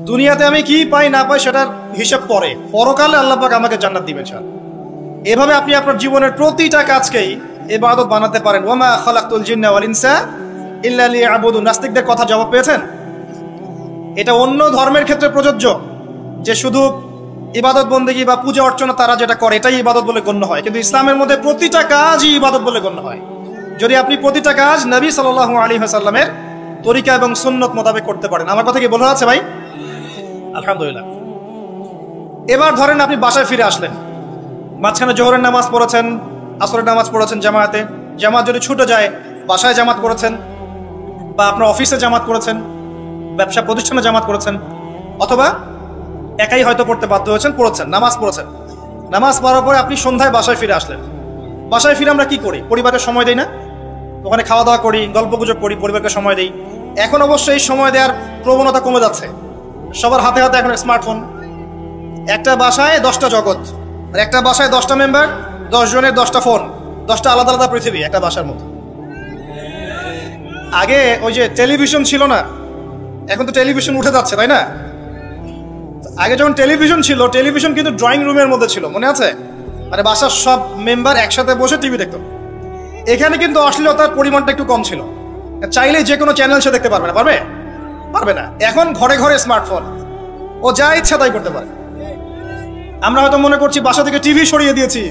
দুনিয়াতে আমি কি পাই না পাই সেটার হিসাব পরে, পরকালে আল্লাহ পাক আমাকে জান্নাত দিবেন স্যার। এভাবে আপনি আপনার জীবনের প্রতিটা কাজকেই ইবাদত বানাতে পারেন। ওয়ামা খালাকতুল জিন্না ওয়াল ইনসা ইল্লা লিয়াবুদুন। নাস্তিকদের কথা জবাব পেয়েছেন? এটা অন্য ধর্মের ক্ষেত্রে প্রযোজ্য, যে শুধু ইবাদত বন্দেগী বা পূজা অর্চনা তারা যেটা করে এটাই ইবাদত বলে গণ্য হয়, কিন্তু ইসলামের মধ্যে প্রতিটা কাজই ইবাদত বলে গণ্য হয় যদি আপনি প্রতিটা কাজ নবী সাল্লাল্লাহু আলাইহি ওয়াসাল্লামের তরিকা এবং সুন্নত মোতাবেক করতে পারেন। আমার কথা কি বোঝা যাচ্ছে ভাই? আলহামদুলিল্লাহ। এবার ধরেন আপনি বাসায় ফিরে আসলেন, মাঝখানে জোহরের নামাজ পড়েছেন, আসরের নামাজ পড়েছেন জামাতে, জামাত যদি ছুটে যায় বাসায় জামাত করেছেন, বা আপনার অফিসে জামাত করেছেন, ব্যবসা প্রতিষ্ঠানে জামাত করেছেন, অথবা একাই হয়তো পড়তে বাধ্য হয়েছেন, পড়েছেন, নামাজ পড়েছেন। নামাজ পড়ার পরে আপনি সন্ধ্যায় বাসায় ফিরে আসলেন। বাসায় ফিরে আমরা কি করি? পরিবারকে সময় দেই না? ওখানে খাওয়া দাওয়া করি, গল্প গুজব করি, পরিবারকে সময় দিই। এখন অবশ্যই এই সময় দেওয়ার প্রবণতা কমে যাচ্ছে, সবার হাতে হাতে এখন স্মার্টফোন। একটা বাসায় 10টা জগৎ, আর একটা বাসায় 10টা মেম্বার, 10 জনের 10টা ফোন, 10টা আলাদা আলাদা পৃথিবী একটা বাসার মধ্যে। আগে ওই যে টেলিভিশন ছিল না, এখন তো টেলিভিশন উঠে যাচ্ছে, তাই না? আগে যখন টেলিভিশন ছিল, টেলিভিশন কিন্তু ড্রয়িং রুমের মধ্যে ছিল, মনে আছে? মানে বাসার সব মেম্বার একসাথে বসে টিভি দেখত। এখানে কিন্তু অশ্লীলতার পরিমাণটা একটু কম ছিল, চাইলেই যে কোনো চ্যানেল সে দেখতে পারবে না। পারবে? পারবে না। এখন ঘরে ঘরে স্মার্টফোন, ও যা ইচ্ছা তাই করতে পারে। আমরা হয়তো মনে করছি বাসা থেকে টিভি সরিয়ে দিয়েছি,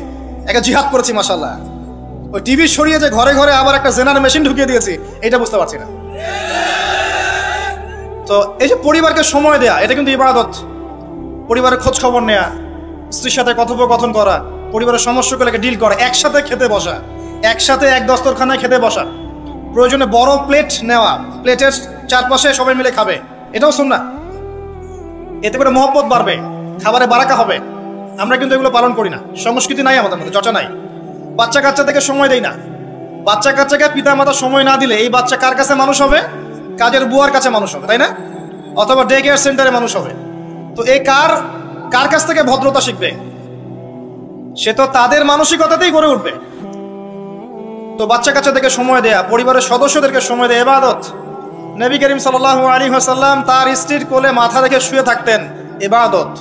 একটা জিহাদ করেছি, মাশাআল্লাহ। ওই টিভি সরিয়ে যে ঘরে ঘরে আবার একটা জেনার মেশিন ঢুকিয়ে দিয়েছি, এটা বুঝতে পারছি না। তো এই যে পরিবারকে সময় দেয়া, এটা কিন্তু ইবাদত। পরিবারের খোঁজ খবর নেয়া, স্ত্রীর সাথে কথোপকথন করা, পরিবারের সমস্যাগুলোকে ডিল করা, একসাথে খেতে বসা, একসাথে এক দস্তরখানায় খেতে বসা, প্রয়োজনে বড় প্লেট নেওয়া, প্লেটের চারপাশে সবাই মিলে খাবে, এটাও সুন্নাহ। এতে করে মহব্বত বাড়বে, খাবারে বারাকা হবে। আমরা কিন্তু এগুলো পালন করি না, সংস্কৃতি নাই আমাদের মধ্যে, চর্চা নাই। বাচ্চা কাচ্চাদেরকে সময় দেই না। বাচ্চা কাচ্চাকে পিতা মাতা সময় না দিলে এই বাচ্চা কার কাছে মানুষ হবে? কাজের বুয়ার কাছে মানুষ হবে, তাই না? অথবা ডে কেয়ার সেন্টারে মানুষ হবে। তো এই কার কাছ থেকে ভদ্রতা শিখবে? সে তো তাদের মানসিকতাতেই গড়ে উঠবে। তো বাচ্চা কাচ্চাদেরকে সময় দেয়া, পরিবারের সদস্যদেরকে সময় দেয়া ইবাদত। নবী করিম সাল্লাল্লাহু আলাইহি ওয়াসাল্লাম তার স্ত্রীর কোলে মাথা রেখে শুয়ে থাকতেন, ইবাদত।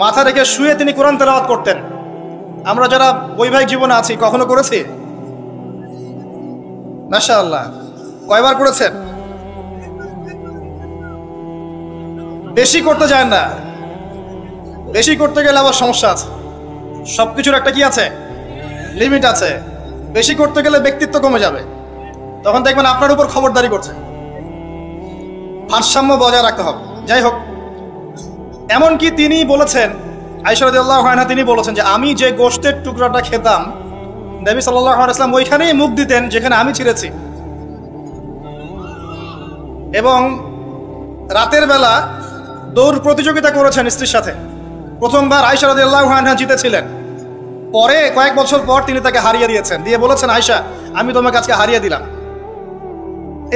মাথা রেখে শুয়ে তিনি কোরআন তেলাওয়াত করতেন। আমরা যারা বৈবাহিক জীবনে আছি, কখনো করেছি? মাশাআল্লাহ। কয়বার করেছেন? বেশি করতে যায় না, বেশি করতে গেলে আবার সমস্যা আছে। সবকিছুর একটা কি আছে? লিমিট আছে। বেশি করতে গেলে ব্যক্তিত্ব কমে যাবে, তখন দেখবেন আপনার উপর খবরদারি করছে। ভারসাম্য বজায় রাখতে হবে। যাই হোক, এমনকি তিনি বলেছেন, আয়েশা রাদিয়াল্লাহু আনহা তিনি বলেছেন যে আমি যে গোশতের টুকরাটা খেতাম, নবী সাল্লাল্লাহু আলাইহি ওয়াসাল্লাম ওইখানেই মুখ দিতেন যেখানে আমি ছিঁড়েছি। এবং রাতের বেলা দৌড় প্রতিযোগিতা করেছেন স্ত্রীর সাথে। প্রথমবার আয়েশা রাদিয়াল্লাহু আনহা জিতেছিলেন, পরে কয়েক বছর পর তিনি তাকে হারিয়ে দিয়েছেন, দিয়ে বলেছেন, আয়েশা আমি তোমাকে আজকে হারিয়ে দিলাম।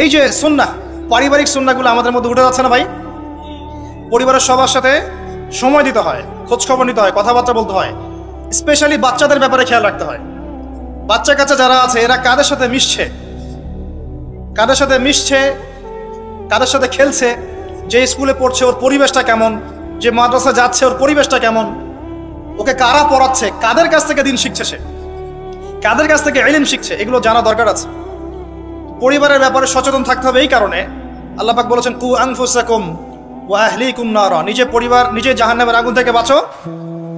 এই যে সুন্নাহ, পারিবারিক সুন্নাহগুলো আমাদের মধ্যে উঠে যাচ্ছে না ভাই? পরিবারের সবার সাথে সময় দিতে হয়, খোঁজ খবর নিতে হয়, কথাবার্তা বলতে হয়। স্পেশালি বাচ্চাদের ব্যাপারে খেয়াল রাখতে হয়। বাচ্চা কাচ্চা যারা আছে এরা কাদের সাথে মিশছে, কাদের সাথে মিশছে, কাদের সাথে খেলছে, যে স্কুলে পড়ছে ওর পরিবেশটা কেমন, যে মাদ্রাসা যাচ্ছে ওর পরিবেশটা কেমন, ওকে কারা পড়াচ্ছে, কাদের কাছ থেকে দিন শিখছে, সে কাদের কাছ থেকে ইলম শিখছে, এগুলো জানা দরকার আছে। পরিবারের ব্যাপারে সচেতন থাকতে হবে। এই কারণে আল্লাহ পাক বলেছেন, কু আনফুসাকুম ওয়া আহলিকুম নারা, নিজে পরিবার, নিজে জাহান্নামের আগুন থেকে বাঁচো,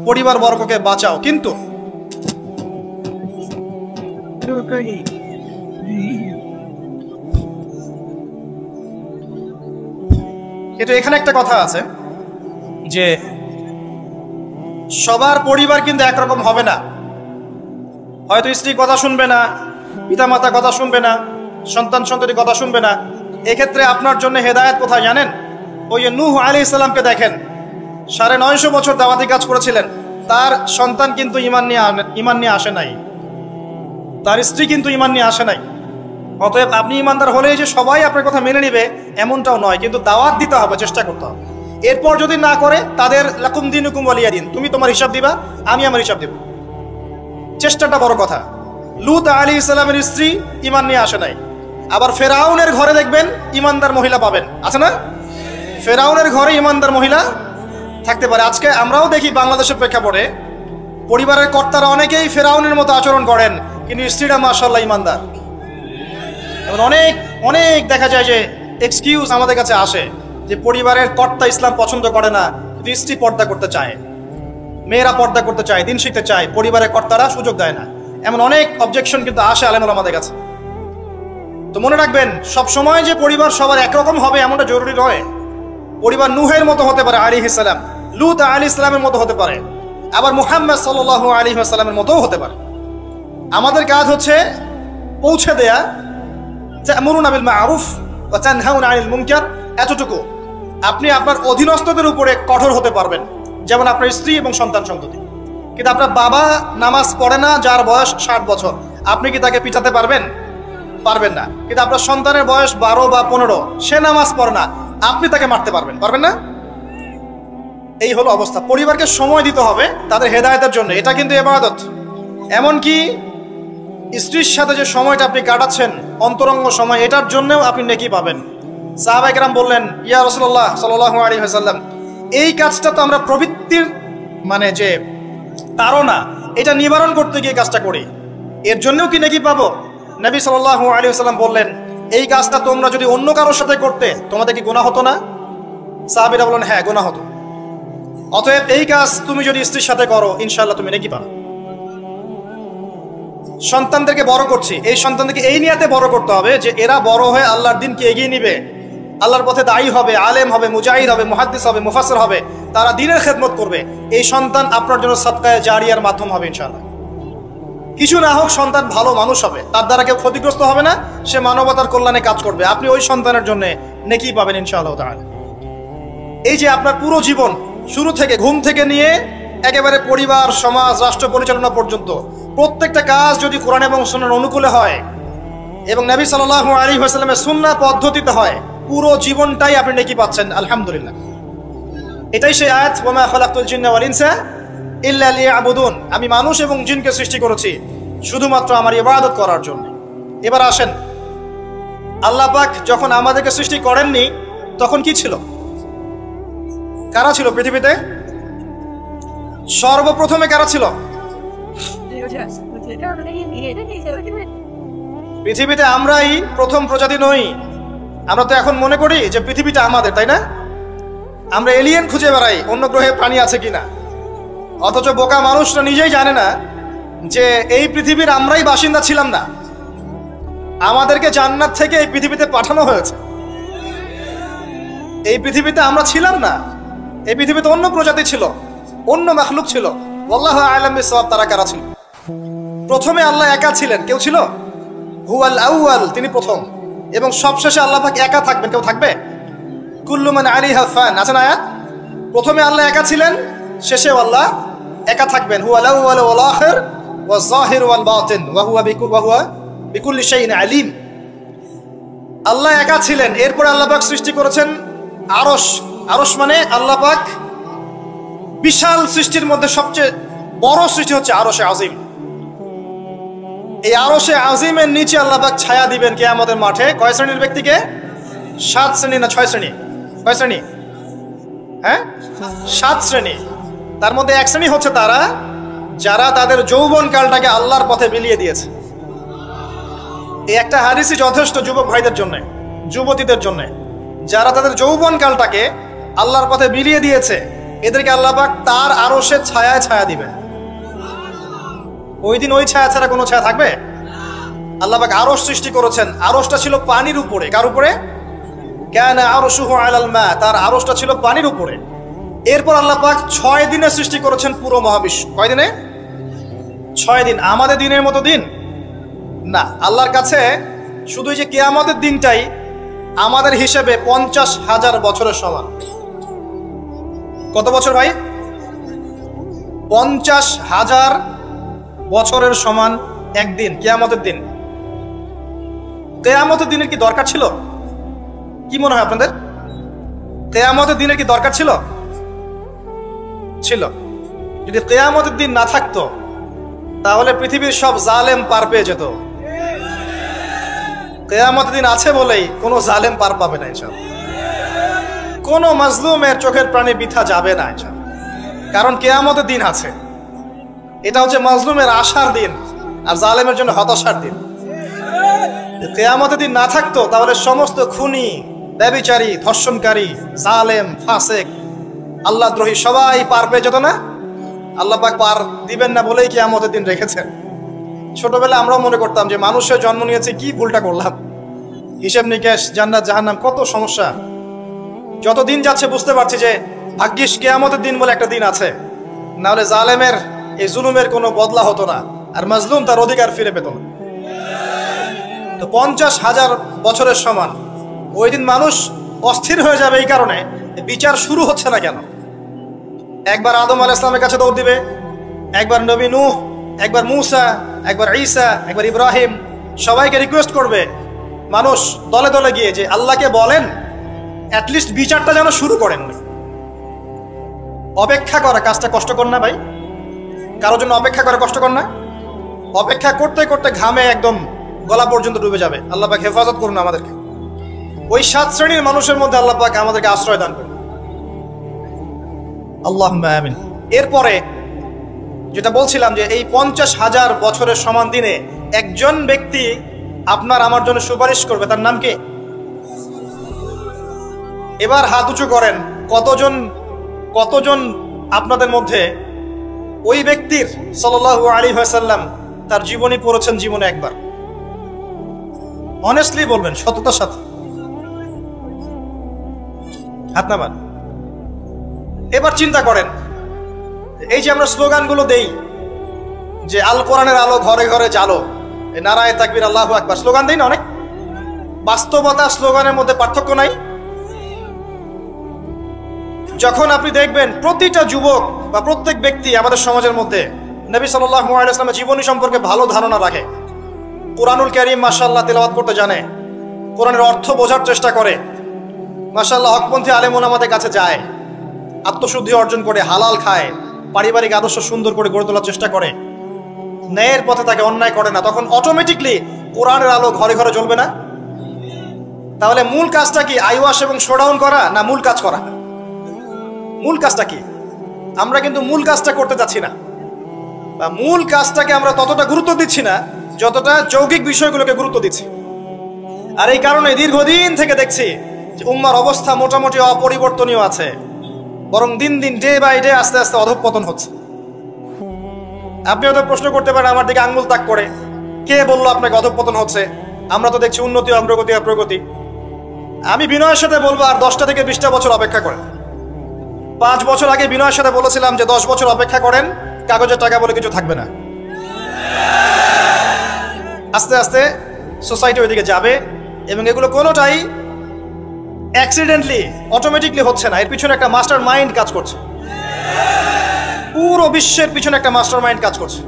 পরিবার বর্গকে বাঁচাও। কিন্তু এখানে একটা কথা আছে যে সবার পরিবার কিন্তু একরকম হবে না। হয়তো স্ত্রী কথা শুনবে না, পিতামাতা কথা শুনবে না, সন্তান সন্ততি কথা শুনবে না। এক্ষেত্রে আপনার জন্য হেদায়েত কোথায় জানেন? ওই যে নূহ আলাইহিস সালামকে দেখেন, 950 বছর দাওয়াতি কাজ করেছিলেন, তার সন্তান কিন্তু ঈমান নিয়ে আসে নাই, তার স্ত্রী কিন্তু ঈমান নিয়ে আসে নাই। অতএব আপনি ঈমানদার হলেই যে সবাই আপনার কথা মেনে নেবে এমনটাও নয়, কিন্তু দাওয়াত দিতে হবে, চেষ্টা করতে হবে। এরপর যদি না করে, তাদের লাকুম দিনুকুম ওয়ালিয়া দিন, তুমি তোমার হিসাব দিবা, আমি আমার হিসাব দেব। চেষ্টাটা বড় কথা। লূত আলাইহিস সালামের স্ত্রী ঈমান নিয়ে আসে নাই, আবার ফেরাউনের ঘরে দেখবেন ঈমানদার মহিলা পাবেন, আছে না? ফেরাউনের ঘরে ইমানদার মহিলা থাকতে পারে। আজকে আমরাও দেখি বাংলাদেশের প্রেক্ষাপটে পরিবারের কর্তারা অনেকেই ফেরাউনের মতো আচরণ করেন, কিন্তু স্ত্রীরা মাশাআল্লাহ ইমানদার। এবং অনেক অনেক দেখা যায় যে এক্সকিউজ আমাদের কাছে আসে যে পরিবারের কর্তা ইসলাম পছন্দ করে না, কিন্তু স্ত্রী পর্দা করতে চায়, মেয়েরা পর্দা করতে চায়, দিন শিখতে চায়, পরিবারের কর্তারা সুযোগ দেয় না। এমন অনেক অবজেকশন কিন্তু আসে আলেমুল আমাদের কাছে। তো মনে রাখবেন, সব সময় যে পরিবার সবার একরকম হবে এমনটা জরুরি নয়। পরিবার নূহের মতো হতে পারে আলাইহিস সালাম, লূত আলাইহিস সালামের মতো হতে পারে, আবার মুহাম্মদ সাল্লাল্লাহু আলাইহি ওয়াসাল্লামের মতোও হতে পারে। আমাদের কাজ হচ্ছে পৌঁছে দেয়া, তা'মুরুনা বিল মা'রুফ ওয়া তানহাউনা আনিল মুনকার, এতটুকু। আপনি আপনার অধীনস্থদের উপরে কঠোর হতে পারবেন, যেমন আপনার স্ত্রী এবং সন্তান সন্ততি। কিন্তু আপনার বাবা নামাজ পড়ে না, যার বয়স 60 বছর, আপনি কি তাকে পিটাতে পারবেন? পারবেন না। কিন্তু আপনার সন্তানের বয়স 12 বা 15, সে নামাজ পড়ে না, আপনি তাকে মারতে পারবেন? পারবেন না। এই হলো অবস্থা। পরিবারকে সময় দিতে হবে তাদের হেদায়েতের জন্য, এটা কিন্তু ইবাদত। এমনকি স্ত্রীর সাথে যে সময়টা আপনি কাটাচ্ছেন, অন্তরঙ্গ সময়, এটার জন্যও আপনি নেকি পাবেন। সাহাবায়ে কেরাম বললেন, ইয়া রাসূলুল্লাহ সাল্লাল্লাহু আলাইহি ওয়াসাল্লাম, এই কাজটা তো আমরা প্রবৃত্তির মানে যে তাড়না, এটা নিবারণ করতে গিয়ে কাজটা করি, এর জন্যও কি নেকি পাবো? নবী সাল্লাল্লাহু আলাইহি ওয়াসাল্লাম বললেন, এই কাজটা তোমরা যদি অন্য কারোর সাথে করতে তোমাদের কি গুনাহ হতো না? সাহাবীরা বললেন, হ্যাঁ গুনাহ হতো। অতএব এই কাজ তুমি যদি স্ত্রীর সাথে করো, ইনশাআল্লাহ তুমি নেকি পাবে। সন্তানদেরকে বড় করছি, এই সন্তানদেরকে এই নিয়াতে বড় করতে হবে যে এরা বড় হয়ে আল্লাহর দিনকে এগিয়ে নিবে, আল্লাহর পথে দায়ী হবে, আলেম হবে, মুজাহিদ হবে, মুহাদ্দিস হবে, মুফাসসির হবে, তারা দ্বীনের খেদমত করবে। এই সন্তান আপনার জন্য সাদকায়ে জারিয়ার মাধ্যম হবে ইনশাআল্লাহ। কিছু না হোক সন্তান ভালো মানুষ হবে, তার দ্বারা কেউ ক্ষতিগ্রস্ত হবে না, সে মানবতার কল্যাণে কাজ করবে, আপনি ওই সন্তানের জন্য নেকি পাবেন ইনশাআল্লাহ তাআলা। এই যে আপনার পুরো জীবন, শুরু থেকে ঘুম থেকে নিয়ে একেবারে পরিবার, সমাজ, রাষ্ট্র পরিচালনা পর্যন্ত প্রত্যেকটা কাজ যদি কোরআন এবং সুন্নাহর অনুকূলে হয় এবং নবী সাল্লাল্লাহু আলাইহি ওয়াসাল্লামের সুন্নাহ পদ্ধতিতে হয়, পুরো জীবনটাই আপনি নেকি পাচ্ছেন আলহামদুলিল্লাহ। এটাই সেই আয়াত, ওয়া মা খালাকতুল জিন্না ওয়াল ইনসা ইল্লা লিয়াবুদুন, আমি মানুষ এবং জিনকে সৃষ্টি করেছি শুধুমাত্র আমার ইবাদত করার জন্য। এবার আসেন, আল্লাহ পাক যখন আমাদেরকে সৃষ্টি করেননি তখন কি ছিল? কারা ছিল পৃথিবীতে? সর্বপ্রথমে কারা ছিল পৃথিবীতে? আমরাই প্রথম প্রজাতি নই। আমরা তো এখন মনে করি যে পৃথিবীটা আমাদের, তাই না? আমরা এলিয়েন খুঁজে বেড়াই অন্য গ্রহে প্রাণী আছে কিনা, অথচ বোকা মানুষরা নিজেই জানে না যে এই পৃথিবীর আমরাই বাসিন্দা ছিলাম না, আমাদেরকে জান্নাত থেকে এই পৃথিবীতে পাঠানো হয়েছে। এই পৃথিবীতে আমরা ছিলাম না, এই পৃথিবীতে অন্য প্রজাতি ছিল, অন্য মাখলুক ছিল। আল্লাহু আ'লাম বিসওয়াব, তারা কারা ছিল? প্রথমে আল্লাহ একা ছিলেন, কেউ ছিল? হুয়াল আউয়াল, তিনি প্রথম, এবং সবশেষে আল্লাহ পাক একা থাকবেন, কেউ থাকবে? কুল্লু মান আলাইহা ফান, আছে না আয়াত? প্রথমে আল্লাহ একা ছিলেন, শেষে আল্লাহ একা থাকবেন। হুয়াল আউয়াল ওয়াল আখির ওয়াজ যাহির ওয়াল বাতিন ওয়া হুয়া বিকুল্লি শাইইন আলিম। আল্লাহ একা ছিলেন, এরপর আল্লাহ পাক সৃষ্টি করেছেন আরশ। আরশ মানে আল্লাহ পাক বিশাল সৃষ্টির মধ্যে সবচেয়ে বড় সৃষ্টি হচ্ছে আরশে আজিম। এই আরশে আজিমের নিচে আল্লাহ পাক ছায়া দিবেন কিয়ামতের মাঠে। কয় শ্রেণীর ব্যক্তিকে? 7 শ্রেণী না 6 শ্রেণী? কয় শ্রেণী? হ্যাঁ, 7 শ্রেণী। তার মধ্যে 1 শ্রেণী হচ্ছে তারা যারা তাদের যৌবন কালটাকে আল্লাহর পথে বিলিয়ে দিয়েছে। এই একটা হাদিসই যথেষ্ট যুবক ভাইদের জন্য, যুবতীদের জন্য, যারা তাদের যৌবন কালটাকে আল্লাহর পথে বিলিয়ে দিয়েছে, এদেরকে আল্লাহ পাক তার আরশের ছায়ায় ছায়া দিবেন। ওই দিন ওই ছায়া ছাড়া কোনো ছায়া থাকবে? আল্লাহ পাক আরশ সৃষ্টি করেছেন, আরশটা ছিল পানির উপরে। কার উপরে? কানা আরশুহু আলাল মা, তার আরশটা ছিল পানির উপরে। এরপর আল্লাহ পাক 6 দিনে সৃষ্টি করেছেন পুরো মহাবিশ্ব। কয় দিনে? 6 দিন। আমাদের দিনের মতো দিন না, আল্লাহর কাছে শুধু যে কিয়ামতের দিনটাই আমাদের হিসেবে 50,000 বছরের সমান। কত বছর ভাই? 50,000 বছরের সমান একদিন, কিয়ামতের দিন। কিয়ামতের দিনের কি দরকার ছিল? কি মনে হয় আপনাদের? কিয়ামতের দিনের কি দরকার ছিল? ছিল। যদি কিয়ামতের দিন না থাকতো তাহলে পৃথিবীর সব জালেম পার পেয়ে যেত। কিয়ামতের দিন আছে বলেই কোনো জালেম পার পাবে না ইনশাআল্লাহ। কোনো মাজলুমের চোখের প্রাণী বৃথা যাবে না, কারণ কিয়ামতের দিন আছে। এটা হচ্ছে মাজলুমের আশার দিন আর জালেমের জন্য হতাশার দিন। কিয়ামতের দিন না থাকতো তাহলে সমস্ত খুনি, ব্যভিচারী, ধর্ষণকারী, জালেম, ফাসেক, আল্লাহদ্রোহী সবাই পার পেয়ে যেত না। আল্লাহ পাক পার দিবেন না বলেই কিয়ামতের দিন রেখেছেন। ছোটবেলায় আমরাও মনে করতাম যে মানুষের জন্ম নিয়েছে, কি ভুলটা করলাম, হিসেব নিকেশ, জান্নাত জাহান্নাম, কত সমস্যা। যত দিন যাচ্ছে বুঝতে পারছি যে ভাগ্যিস কিয়ামতের দিন বলে একটা দিন আছে, না হলে জালেমের এই জুলুমের কোনো বদলা হতো না, আর মাজলুম তার অধিকার ফিরে পেত না। তো 50,000 বছরের সমান ওই দিন মানুষ অস্থির হয়ে যাবে। এই কারণে বিচার শুরু হচ্ছে না কেন? একবার আদম আলাইহিস সালামের কাছে দৌড় দিবে, একবার নবী নূহ, একবার মূসা, একবার ঈসা, একবার ইব্রাহিম, সবাইকে রিকোয়েস্ট করবে মানুষ দলে দলে গিয়ে যে আল্লাহকে বলেন অ্যাটলিস্ট বিচারটা যেন শুরু করেন। অপেক্ষা করা কাজটা কষ্টকর না ভাই? কারোর জন্য অপেক্ষা করা কষ্টকর না? অপেক্ষা করতে করতে ঘামে একদম গলা পর্যন্ত ডুবে যাবে। আল্লাহ পাক হেফাজত করুন আমাদেরকে। ওই 7 শ্রেণীর মানুষের মধ্যে আল্লাহ পাক আমাদেরকে আশ্রয় দান করুন, আল্লাহুম্মা আমিন। এরপরে যেটা বলছিলাম যে এই 50,000 বছরের সমান দিনে একজন ব্যক্তি আপনার আমার জন্য সুপারিশ করবে, তার নাম কি? এবার হাত উঁচু করেন, কতজন আপনাদের মধ্যে ওই ব্যক্তির সাল্লাল্লাহু আলাইহি ওয়াসাল্লাম তার জীবনী পড়েছেন জীবনে একবার? অনেস্টলি বলবেন, সততার সাথে হাত নামান। এবার চিন্তা করেন, এই যে আমরা স্লোগানগুলো দেই যে আল কোরআনের আলো ঘরে ঘরে জালো, নারায়ে তাকবীর, আল্লাহু আকবার, স্লোগান দেই না অনেক? বাস্তবতা স্লোগানের মধ্যে পার্থক্য নাই। যখন আপনি দেখবেন প্রতিটা যুবক বা প্রত্যেক ব্যক্তি আমাদের সমাজের মধ্যে নবী সাল্লাল্লাহু আলাইহি ওয়াসাল্লামের জীবনী সম্পর্কে ভালো ধারণা রাখে, কোরআনুল কারীম মাশাআল্লাহ তেলাওয়াত করতে জানে, কোরআনের অর্থ বোঝার চেষ্টা করে, মাশাআল্লাহ হকপন্থী আলেম ওলামাদের কাছে যায়, আত্মশুদ্ধি অর্জন করে, হালাল খায়, পারিবারিক আদর্শ সুন্দর করে গড়ে তোলার চেষ্টা করে, ন্যায়ের পথে তাকে অন্যায় করে না, তখন অটোমেটিকলি কোরআনের আলো ঘরে ঘরে জ্বলবে না? তাহলে মূল কাজটা কি? আইওয়াশ এবং শোডাউন করা, না মূল কাজ করা? মূল কাজটা কি? আমরা কিন্তু মূল কাজটা করতে যাচ্ছি না, বা মূল কাজটাকে আমরা ততটা গুরুত্ব দিচ্ছি না যতটা যৌগিক বিষয়গুলোকে গুরুত্ব দিচ্ছি। আর এই কারণে দীর্ঘদিন থেকে দেখছি যে উম্মার অবস্থা মোটামুটি অপরিবর্তনীয় আছে, বরং দিন দিন ডে বাই ডে আস্তে আস্তে অধঃপতন হচ্ছে। আপনি হয়তো প্রশ্ন করতে পারেন আমার দিকে আঙ্গুল তাক করে, কে বললো আপনাকে অধঃপতন হচ্ছে? আমরা তো দেখছি উন্নতি, অগ্রগতি আর প্রগতি। আমি বিনয়ের সাথে বলবো আর 10টা থেকে 20টা বছর অপেক্ষা করেন। 5 বছর আগে বিনয়ের সাথে বলেছিলাম যে 10 বছর অপেক্ষা করেন, কাগজের টাকা বলে কিছু থাকবে না। আস্তে আস্তে সোসাইটি ওইদিকে যাবে, এবং এগুলো কোনোটাই অ্যাক্সিডেন্টলি অটোমেটিকলি হচ্ছে না। এর পিছনে একটা মাস্টার মাইন্ড কাজ করছে, পুরো বিশ্বের পিছনে একটা মাস্টার মাইন্ড কাজ করছে।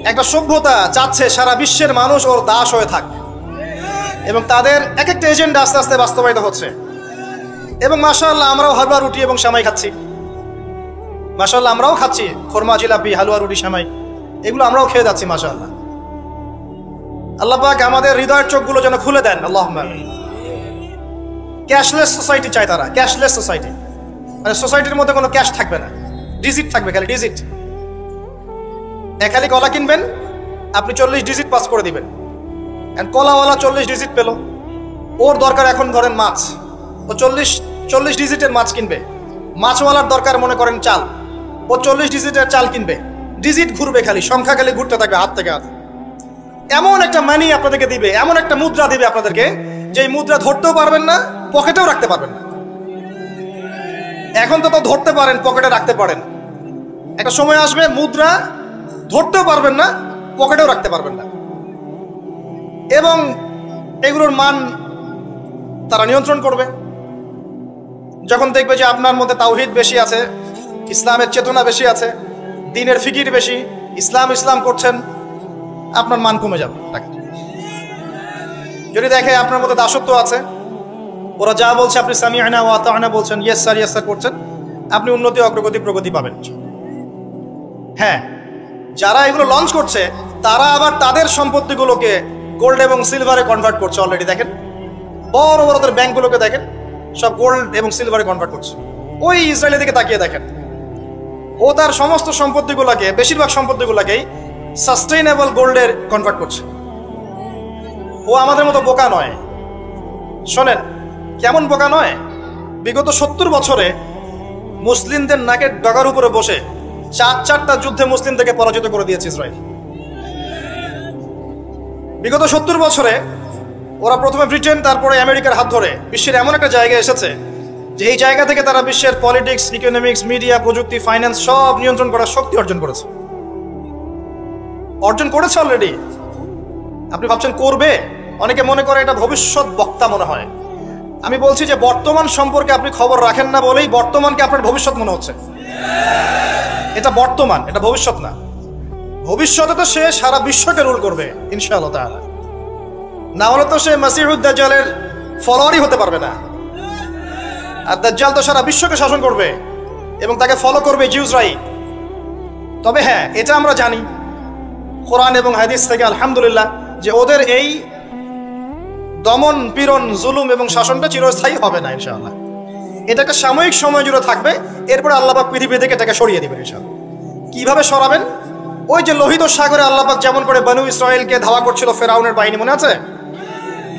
একটা সভ্যতা চাচ্ছে সারা বিশ্বের মানুষ ওর দাস হয়ে থাক, এবং তাদের এক একটা এজেন্ডা আস্তে আস্তে বাস্তবায়িত হচ্ছে। এবং মাশাআল্লাহ আমরাও হালুয়া রুটি এবং সেমাই খাচ্ছি, মাশাআল্লাহ আমরাও খাচ্ছি খোরমা, জিলাপি, হালুয়া রুটি, সেমাই, এগুলো আমরাও খেয়ে যাচ্ছি মাশাআল্লাহ। আল্লাহ পাক আমাদের হৃদয়ের চোখগুলো যেন খুলে দেন, আল্লাহুম্মা আমিন। ক্যাশলেস সোসাইটি চায় তারা, ক্যাশলেস সোসাইটি, মানে সোসাইটির মধ্যে কোনো ক্যাশ থাকবে না, ডিজিট থাকবে, খালি ডিজিট। খালি কলা কিনবেন, আপনি 40 ডিজিট পাস করে দিবেন। কলাওয়ালা 40 ডিজিট পেল, ওর দরকার এখন ধরেন মাছ, ও 40 ডিজিটের মাছ কিনবে। মাছওয়ালার দরকার মনে করেন চাল, ও 40 ডিজিটের চাল কিনবে। ডিজিট ঘুরবে, খালি সংখ্যা খালি ঘুরতে থাকবে হাত থেকে হাত। এমন একটা মানি আপনাদেরকে দিবে, এমন একটা মুদ্রা দিবে আপনাদেরকে, যে মুদ্রা ধরতেও পারবেন না, পকেটেও রাখতে পারবেন না। এখন তো ধরতে পারেন, পকেটে রাখতে পারেন, একটা সময় আসবে মুদ্রা ধরতেও পারবেন না, পকেটেও রাখতে পারবেন না। এবং এগুলোর মান তারা নিয়ন্ত্রণ করবে। যখন দেখবে যে আপনার মধ্যে তাওহীদ বেশি আছে, ইসলামের চেতনা বেশি আছে, দ্বীনের ফিকির বেশি, ইসলাম করছেন, আপনার মান কমে যাবে। যদি দেখে আপনার মধ্যে দাসত্ব আছে, ওরা যা বলছে আপনি সামিআনা ওয়া আতা'না বলছেন, ইয়েস স্যার করছেন, আপনি উন্নতি, অগ্রগতি, প্রগতি পাবেন। হ্যাঁ, যারা এগুলো লঞ্চ করছে তারা আবার তাদের সম্পত্তিগুলোকে গোল্ড এবং সিলভারে কনভার্ট করছে অলরেডি। দেখেন বড় বড় ব্যাংকগুলোকে দেখেন, সব গোল্ড এবং সিলভারে কনভার্ট করছে। ওই ইসরায়েলের দিকে তাকিয়ে দেখেন, ও তার সমস্ত সম্পত্তিগুলোকে, বেশিরভাগ সম্পত্তিগুলোকেই সাস্টেইনেবল গোল্ডের কনভার্ট করছে। ও আমাদের মতো বোকা নয়। শোনেন কেমন বোকা নয়, বিগত 70 বছরে মুসলিমদের নাকের ডগার উপরে বসে 4টা যুদ্ধে মুসলিমদেরকে পরাজিত করে দিয়েছে ইসরায়েল। বিগত 70 বছরে ওরা প্রথমে ব্রিটেন, তারপরে আমেরিকার হাত ধরে বিশ্বের এমন একটা জায়গায় এসেছে যে এই জায়গা থেকে তারা বিশ্বের পলিটিক্স, ইকোনমিক্স, মিডিয়া, প্রযুক্তি, ফাইন্যান্স সব নিয়ন্ত্রণ করার শক্তি অর্জন করেছে অলরেডি। আপনি ভাবছেন করবে? অনেকে মনে করে এটা ভবিষ্যৎ বক্তা মনে হয়। আমি বলছি যে বর্তমান সম্পর্কে আপনি খবর রাখেন না বলেই বর্তমানকে আপনার ভবিষ্যৎ মনে হচ্ছে। এটা বর্তমান, এটা ভবিষ্যৎ না। ভবিষ্যতে তো সে সারা বিশ্বকে রুল করবে ইনশাআল্লাহ তাআলা। না হলে তো সে মাসিহুদ দাজ্জালের ফলোয়ারই হতে পারবে না। আর দাজ্জাল তো সারা বিশ্বকে শাসন করবে এবং তাকে ফলো করবে জিউসরাই। তবে হ্যাঁ, এটা আমরা জানি কোরআন এবং হাদিস থেকে আলহামদুলিল্লাহ যে ওদের এই দমন, পীড়ন, জুলুম এবং শাসনটা চিরস্থায়ী হবে না ইনশাআল্লাহ। এটা একটা সাময়িক সময় জুড়ে থাকবে, এরপরে আল্লাহ পাক পৃথিবী থেকে এটাকে সরিয়ে দিবেন ইনশাআল্লাহ। কিভাবে সরাবেন? ওই যে লোহিত সাগরে আল্লাহ পাক যেমন করে বনু ইসরাইলকে ধাওয়া করছিল ফেরাউনের বাহিনী, মনে আছে?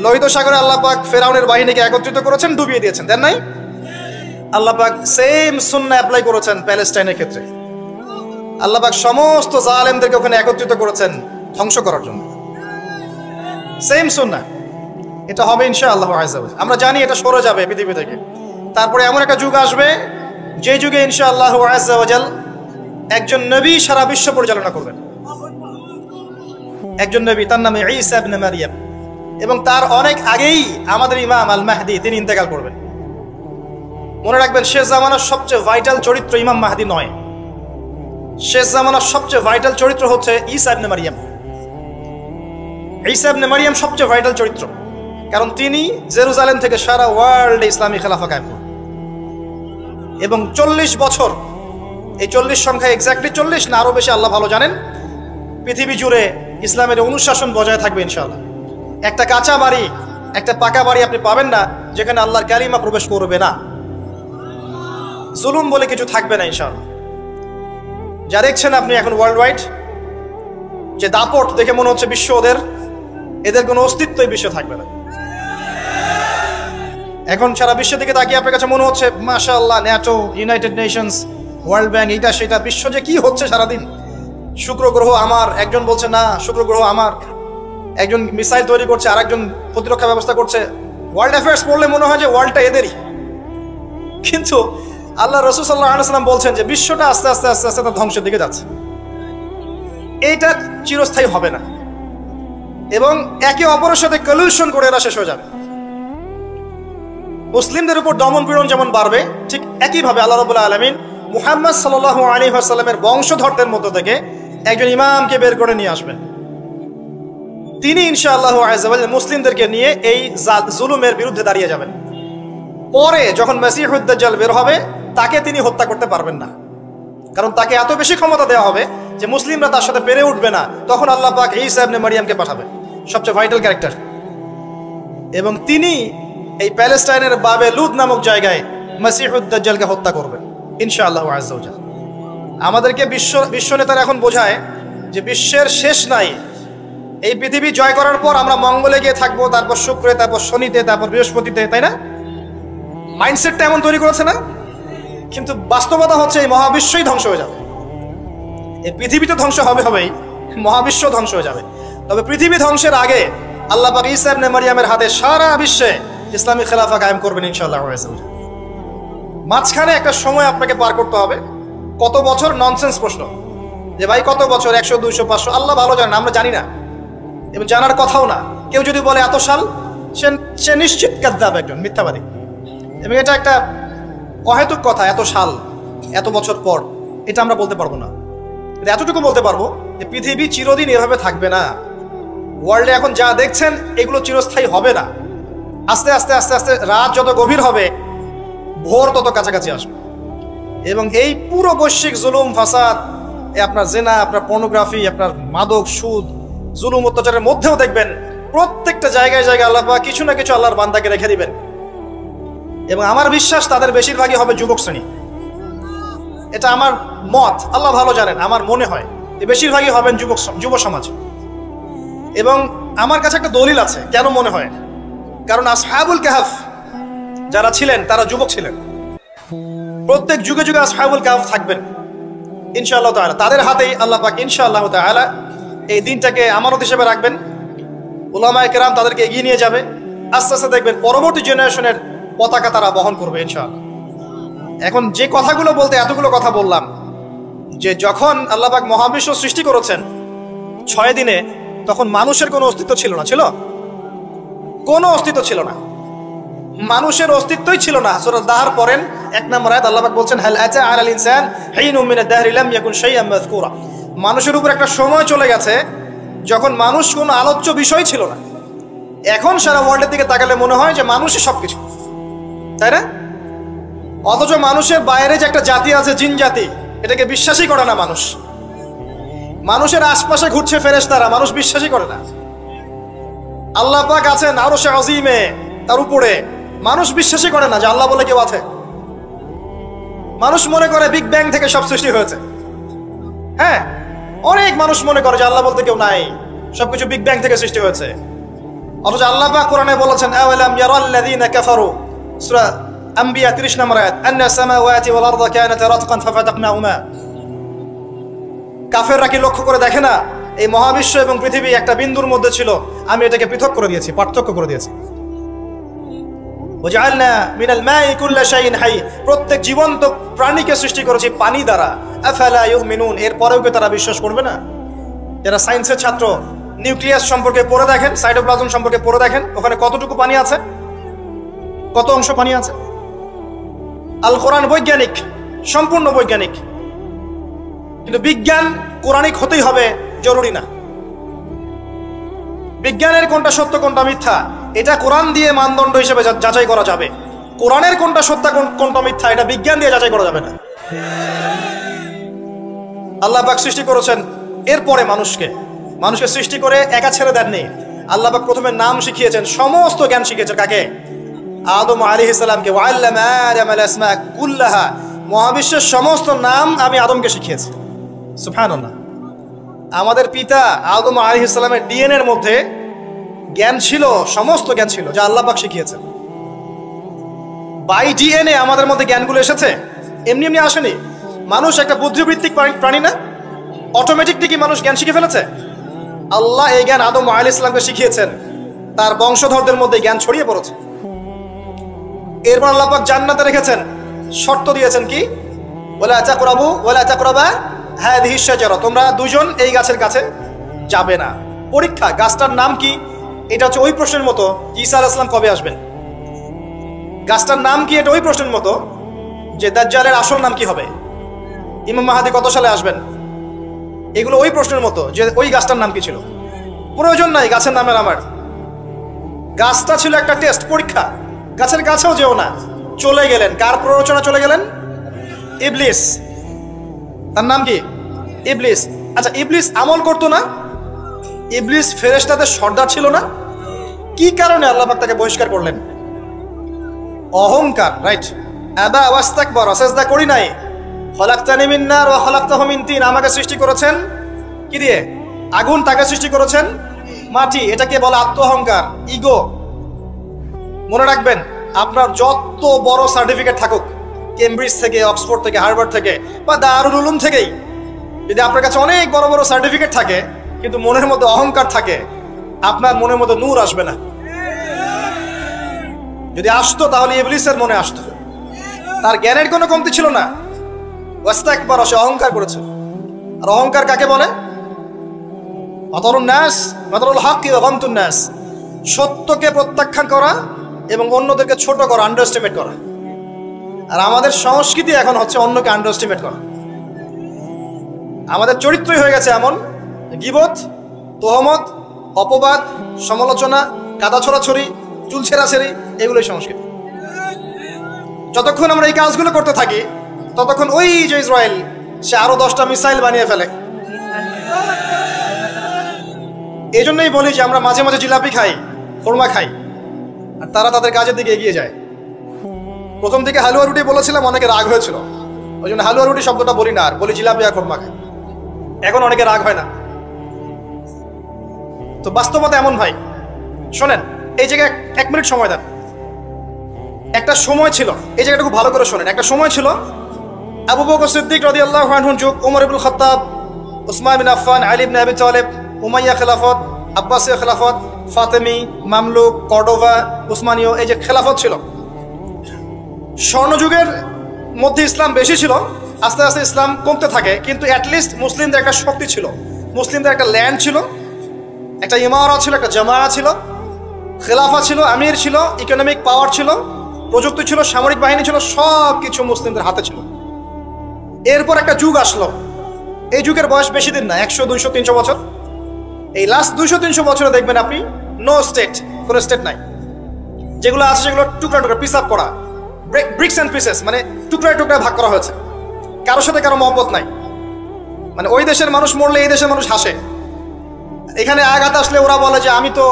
লোহিত সাগরে আল্লাহ পাক ফেরাউনের বাহিনীকে একত্রিত করেছেন, ডুবিয়ে দিয়েছেন, দেন নাই? আল্লাহ পাক সেম সুন্নাহ অ্যাপ্লাই করেছেন প্যালেস্টাইনের ক্ষেত্রে। আল্লাহ পাক সমস্ত জালেমদেরকে ওখানে একত্রিত করেছেন ধ্বংস করার জন্য। সেম সুন্নাহ, এটা হবে ইনশাআল্লাহ আযজা ওয়া জাল্লা। আমরা জানি এটা সরে যাবে পৃথিবী থেকে। তারপরে এমন একটা যুগ আসবে যে যুগে ইনশাআল্লাহ আযজা ওয়া জাল্লা একজন নবী সারা বিশ্ব পরিচালনা করবেন। একজন নবী, তার নাম ঈসা ইবনে মারইয়াম, এবং তার অনেক আগেই আমাদের ইমাম আল মাহদি তিনি ইন্তেকাল করবেন। মনে রাখবেন, শেষ জামানার সবচেয়ে ভাইটাল চরিত্র ইমাম মাহদি নয়। শেষ জামানার সবচেয়ে ভাইটাল চরিত্র হচ্ছে ঈসা ইবনে মারইয়াম। ঈসা ইবনে মারইয়াম সবচেয়ে ভাইটাল চরিত্র, কারণ তিনি জেরুজালেম থেকে সারা ওয়ার্ল্ডে ইসলামী খেলাফা কায়েম করেন এবং 40 বছর, এই 40 সংখ্যা এক্স্যাক্টলি 40 না আরো বেশি আল্লাহ ভালো জানেন, পৃথিবী জুড়ে ইসলামের অনুশাসন বজায় থাকবে ইনশাআল্লাহ। একটা কাঁচা বাড়ি, একটা পাকা বাড়ি আপনি পাবেন না যেখানে আল্লাহর কালিমা প্রবেশ করবে না, জুলুম বলে কিছু থাকবে না ইনশাআল্লাহ। যা দেখছেন আপনি এখন ওয়ার্ল্ড ওয়াইড যে দাপট, দেখে মনে হচ্ছে বিশ্ব এদের কোনো অস্তিত্বই বিশ্বে থাকবে না। এখন সারা বিশ্বের দিকে তাকিয়ে আপনার কাছে মনে হচ্ছে মাশাআল্লাহ, NATO, United Nations, world bank, এইটা সেটা, বিশ্ব যে কি হচ্ছে সারাদিন। শুক্র গ্রহ আমার, একজন বলছে না শুক্র গ্রহ আমার, একজন মিসাইল তৈরি করছে, আরেকজন প্রতিরক্ষা ব্যবস্থা করছে। ওয়ার্ল্ড অ্যাফেয়ার্স পড়লে মনে হয় যে ওয়ার্ল্ডটা এদেরই, কিন্তু আল্লাহ রাসূল সাল্লাল্লাহু আলাইহি ওয়াসাল্লাম বলছেন যে বিশ্বটা আস্তে আস্তে আস্তে আস্তে তার ধ্বংসের দিকে যাচ্ছে। এইটা চিরস্থায়ী হবে না এবং একে অপরের সাথে কলিউশন করে এরা শেষ হয়ে যাবে। মুসলিমদের উপর দমন পীড়ন যেমন বাড়বে, ঠিক একইভাবে আল্লাহ রাব্বুল আলামিন মুহাম্মদ সাল্লাল্লাহু আলাইহি ওয়াসাল্লামের বংশধরদের মধ্য থেকে একজন ইমামকে বের করে নিয়ে আসবেন। তিনি ইনশাআল্লাহ আযজা ওয়া জাল্লা মুসলিমদেরকে নিয়ে এই জুলুমের বিরুদ্ধে দাঁড়িয়ে যাবেন। পরে যখন মাসিহুদ দাজ্জাল বের হবে, তাকে তিনি হত্যা করতে পারবেন না, কারণ তাকে এত বেশি ক্ষমতা দেওয়া হবে যে মুসলিমরা তার সাথে পেরে উঠবে না। তখন আল্লাহ পাক ঈসা ইবনে মারইয়ামকে পাঠাবে, সবচেয়ে ভাইটাল ক্যারেক্টার, এবং তিনি এই প্যালেস্টাইনের বাবে লুদ নামক জায়গায় মাসিহুদ দাজ্জালকে হত্যা করবেন ইনশাআল্লাহ আযজা ওয়া জাল্লা। আমাদেরকে বিশ্ব নেতারা এখন বোঝায় যে বিশ্বের শেষ নাই, এই পৃথিবী জয় করার পর আমরা মঙ্গলে গিয়ে থাকবো, তারপর শুক্রে, তারপর শনিতে, তারপর বৃহস্পতিতে, তাই না? মাইন্ডসেটটা এমন তৈরি করেছে না? কিন্তু বাস্তবতা হচ্ছে এই মহাবিশ্বই ধ্বংস হয়ে যাবে। এই পৃথিবী তো ধ্বংস হবেই, মহাবিশ্ব ধ্বংস হয়ে যাবে। তবে পৃথিবী ধ্বংসের আগে আল্লাহ পাক ঈসা ইবনে মারইয়ামের হাতে সারা বিশ্বে ইসলামী খেলাফা কায়েম করবেন ইনশাআল্লাহ। মাঝখানে একটা সময় আপনাকে পার করতে হবে। কত বছর? ননসেন্স প্রশ্ন যে ভাই কত বছর, 100, 200, 500, আল্লাহ ভালো জানেন, আমরা জানি না এবং জানার কথাও না। কেউ যদি বলে এত সাল, সে নিশ্চিত কাযযাব, একজন মিথ্যাবাদী। এবং এটা একটা অহেতুক কথা, এত সাল, এত বছর পর, এটা আমরা বলতে পারবো না। এতটুকু বলতে পারবো যে পৃথিবী চিরদিন এভাবে থাকবে না। ওয়ার্ল্ডে এখন যা দেখছেন এগুলো চিরস্থায়ী হবে না। আস্তে আস্তে আস্তে আস্তে রাত যত গভীর হবে, ভোর তত কাছাকাছি আসবে, এবং এই পুরো বৈশ্বিক জুলুম, ফাসাদ, আপনার জেনা, আপনার পর্নোগ্রাফি, আপনার মাদক, সুদ, জুলুম, অত্যাচারের মধ্যেও দেখবেন প্রত্যেকটা জায়গায় জায়গায় আল্লাহ পাক কিছু না কিছু আল্লাহর বান্দাকে রেখে দিবেন এবং আমার বিশ্বাস তাদের বেশিরভাগই হবে যুবক শ্রেণী। এটা আমার মত, আল্লাহ ভালো জানেন, আমার মনে হয় বেশিরভাগই হবেন যুব সমাজ। এবং আমার কাছে একটা দলিল আছে কেন মনে হয়, কারণ আসহাবুল কাহফ যারা ছিলেন তারা যুবক ছিলেন। প্রত্যেক যুগে যুগে আসহাবুল কাহফ থাকবেন ইনশাআল্লাহ তাআলা। তাদের হাতেই আল্লাহ পাক ইনশাআল্লাহ তাআলা এই দিনটাকে আমানত হিসেবে রাখবেন। উলামায়ে কেরাম তাদেরকে এগিয়ে নিয়ে যাবে, আস্তে আস্তে দেখবেন পরবর্তী জেনারেশনের পতাকা তারা বহন করবে ইনশাআল্লাহ। এখন যে কথাগুলো বলতে এতগুলো কথা বললাম, যে যখন আল্লাহ পাক মহাবিশ্ব সৃষ্টি করেছেন 6 দিনে, তখন মানুষের কোনো অস্তিত্ব ছিল না, ছিল কোনো অস্তিত্ব ছিল না, মানুষের অস্তিত্বই ছিল না। সূরা দাহর পড়েন 1 নম্বর আয়াত, আল্লাহ পাক বলছেন হাল আতা আলাল ইনসান হিনুম মিনাদ দাহরি লাম ইয়াকুন শাইআন মাযকুরা। মানুষের উপর একটা সময় চলে গেছে যখন মানুষ কোনো আলোচ্য বিষয় ছিল না। এখন সারা ওয়ার্ল্ডের দিকে তাকালে মনে হয় যে মানুষই সবকিছু, তাই না? অথচ মানুষের বাইরে যে একটা জাতি আছে, জিন জাতি, এটাকে বিশ্বাসই করে না মানুষ। মানুষের আশপাশে ঘুরছে ফেরেশতারা, মানুষ বিশ্বাসই করে না। আল্লাহ পাক আছেন আরশে আজিমে, তার উপরে, মানুষ বিশ্বাসই করে না যে আল্লাহ বলে কেউ আছে। মানুষ মনে করে বিগ ব্যাং থেকে সব সৃষ্টি হয়েছে। হ্যাঁ, অনেক মানুষ মনে করে যে আল্লাহ বলতে কেউ নাই, সবকিছু বিগ ব্যাং থেকে সৃষ্টি হয়েছে। অথচ আল্লাহ পাক কোরআনে বলেছেন আওয়ালাম ইয়ারাল্লাযীনা কাফারু, সূরা আম্বিয়া 30 নম্বর আয়াত, আন্না সামাওয়াতি ওয়াল আরদা কানাতা রাতকান ফাফাতাকনাহুমা। কাফেররা কি লক্ষ্য করে দেখে না এই মহাবিশ্ব এবং পৃথিবী একটা বিন্দুর মধ্যে ছিল, আমি এটাকে পৃথক করে দিয়েছি, পার্থক্য করে দিয়েছি। ওয়াজআলনা মিনাল মাই কুল্লা শাইইন হাই, প্রত্যেক জীবন্ত প্রাণীকে সৃষ্টি করেছি পানি দ্বারা। আফালা ইউমিনুন, এরপরেও কি তারা বিশ্বাস করবে না? যারা সায়েন্সের ছাত্র, নিউক্লিয়াস সম্পর্কে পড়ে দেখেন, সাইটোপ্লাজম সম্পর্কে পড়ে দেখেন, ওখানে কতটুকু পানি আছে, কত অংশ পানি আছে। আল কোরআন বৈজ্ঞানিক, সম্পূর্ণ বৈজ্ঞানিক, কিন্তু বিজ্ঞান কোরআনিক হতেই হবে জরুরি না। বিজ্ঞানের কোনটা সত্য কোনটা মিথ্যা এটা কোরআন দিয়ে মানদণ্ড হিসেবে যাচাই করা যাবে। কোরআনের কোনটা সত্য কোনটা মিথ্যা এটা বিজ্ঞান দিয়ে যাচাই করা যাবে না। আল্লাহ পাক সৃষ্টি করেছেন, এরপরে মানুষকে সৃষ্টি করে একা ছেড়ে দেননি। আল্লাহ পাক প্রথমে নাম শিখিয়েছেন, সমস্ত জ্ঞান শিখিয়েছেন কাকে? আদম আলাইহিস সালামকে। ওয়াল্লামা আদামাল আসমা কুল্লাহা, মহাবিশ্বের সমস্ত নাম আমি আদমকে শিখিয়েছি। সুবহানাল্লাহ। আমাদের পিতা আদম আলাইহিস সালামের ডিএনএ এর মধ্যে জ্ঞান ছিল, সমস্ত জ্ঞান ছিল যা আল্লাহ পাক শিখিয়েছেন। বাই ডিএনএ আমাদের মধ্যে জ্ঞানগুলো এসেছে, এমনি এমনি আসেনি। মানুষ একটা বুদ্ধিবৃত্তিক প্রাণী না? অটোমেটিকলি কি মানুষ জ্ঞান শিখে ফেলেছে? আল্লাহ এই জ্ঞান আদম আলাইহিস সালামকে শিখিয়েছেন, তার বংশধরদের মধ্যে জ্ঞান ছড়িয়ে পড়েছে। এরপর আল্লাহ পাক জান্নাতে রেখেছেন, শর্ত দিয়েছেন কি? ওয়ালা তাকরাবু ওয়ালা তাকরাবা হাযিহিশ শাজারা, তোমরা দুজন এই গাছের কাছে যাবে না। পরীক্ষা, গাছটার নাম কি? এটা হচ্ছে ওই প্রশ্নের মতো ঈসা আলাইহিস সালাম কবে আসবেন। গাছটার নাম কি? এটা ওই প্রশ্নের মতো যে দাজ্জালের আসল নাম কি হবে, ইমাম মাহদী কত সালে আসবেন। এগুলো ওই প্রশ্নের মতো যে ওই গাছটার নাম কি ছিল। প্রয়োজন নাই গাছের নামের আমার। গাছটা ছিল একটা টেস্ট, পরীক্ষা। গাছের কাছেও যেও না। চলে গেলেন, কার প্ররোচনা চলে গেলেন? ইবলিস। তার নাম কি? ইবলিস। আচ্ছা, ইবলিস আমল করতো না? ইবলিস ফেরেশতাদের সর্দার ছিল না? কি কারণে আল্লাহ পাক তাকে বহিষ্কার করলেন? অহংকার, রাইট। আবা ওয়াস্তাকবারা, সিজদা করি নাই। খলাকতানি মিন নার ওয়া খলাকতাহু মিন তিন, আমাকে সৃষ্টি করেছেন কি দিয়ে? আগুন। তাকে সৃষ্টি করেছেন মাটি। এটাকে বলে আত্ম অহংকার, ইগো। মনে রাখবেন, আপনার যত বড় সার্টিফিকেট থাকুক, কেমব্রিজ থেকে, অক্সফোর্ড থেকে, হার্ভার্ড থেকে বা দারুল উলুম থেকেই, যদি আপনার কাছে অনেক বড় বড় সার্টিফিকেট থাকে কিন্তু মনের মধ্যে অহংকার থাকে, আপনার মনের মধ্যে নূর আসবে না। যদি আসতো তাহলে ইবলিসের মনে আসতো। তার জ্ঞানের কোনো কমতি ছিল না, ওয়াস্তাকবারা, সে অহংকার করেছে। আর অহংকার কাকে বলে? মাতারুন নাস মাতারুল হক ওয়া গামতুন নাস, সত্যকে প্রত্যাখ্যান করা এবং অন্যদেরকে ছোট করা, আন্ডারএস্টিমেট করা। আর আমাদের সংস্কৃতি এখন হচ্ছে অন্যকে আন্ডারএস্টিমেট করা। আমাদের চরিত্রই হয়ে গেছে এমন, গীবত, তোহমত, অপবাদ, সমালোচনা, কাদা ছড়াছড়ি, চুল ছেঁড়াছেড়ি, এগুলোই সংস্কৃতি। যতক্ষণ আমরা এই কাজগুলো করতে থাকি ততক্ষণ ওই যে ইসরায়েল, সে আরো 10টা মিসাইল বানিয়ে ফেলে। এই জন্যই বলি যে আমরা মাঝে মাঝে জিলাপি খাই, খোরমা খাই, আর তারা তাদের কাজের দিকে এগিয়ে যায়। প্রথম দিকে হালুয়া রুটি বলেছিলাম, অনেকে রাগ হয়েছিল, ওই জন্য হালুয়া রুটি শব্দটা বলি না, আর বলি জিলাপি আর কোরমা খাই। এখন অনেকে রাগ হয় না। তো বাস্তবতা এমন ভাই, শোনেন, এই জায়গায় 1 মিনিট সময় দেন। একটা সময় ছিল, এই জায়গাটা খুব ভালো করে শোনেন, একটা সময় ছিল আবু বকর সিদ্দিক রাদিয়াল্লাহু আনহুর যুগ, ওমর ইবনুল খাত্তাব, উসমান বিন আফফান, আলী ইবনে আবি তালেব, উমাইয়া খেলাফত, আব্বাসীয় খেলাফত, ফাতেমি, মামলুক, কর্ডোভা, উসমানীয়, এই যে খেলাফত ছিল। স্বর্ণযুগের মধ্যে ইসলাম বেশি ছিল, আস্তে আস্তে ইসলাম কমতে থাকে, কিন্তু অ্যাটলিস্ট মুসলিমদের একটা শক্তি ছিল, মুসলিমদের একটা ল্যান্ড ছিল, একটা ইমারা ছিল, একটা জামায়া ছিল, খেলাফা ছিল, আমির ছিল, ইকোনমিক পাওয়ার ছিল, প্রযুক্তি ছিল, সামরিক বাহিনী ছিল, সব কিছু মুসলিমদের হাতে ছিল। এরপর একটা যুগ আসলো, এই যুগের বয়স বেশি দিন না, 100, 200, 300 বছর। এই লাস্ট 200-300 বছরে দেখবেন আপনি নো স্টেট, কোনো স্টেট নাই। যেগুলো আছে সেগুলো টুকরা টুকরা পিস আপ করা, ব্রিক্স অ্যান্ড পিসেস, মানে টুকরায় টুকরায় ভাগ করা হয়েছে। কারোর সাথে কারো মহব্বত নাই, মানে ওই দেশের মানুষ মরলে এই দেশের মানুষ হাসে, এখানে আঘাত আসলে ওরা বলে যে আমি তো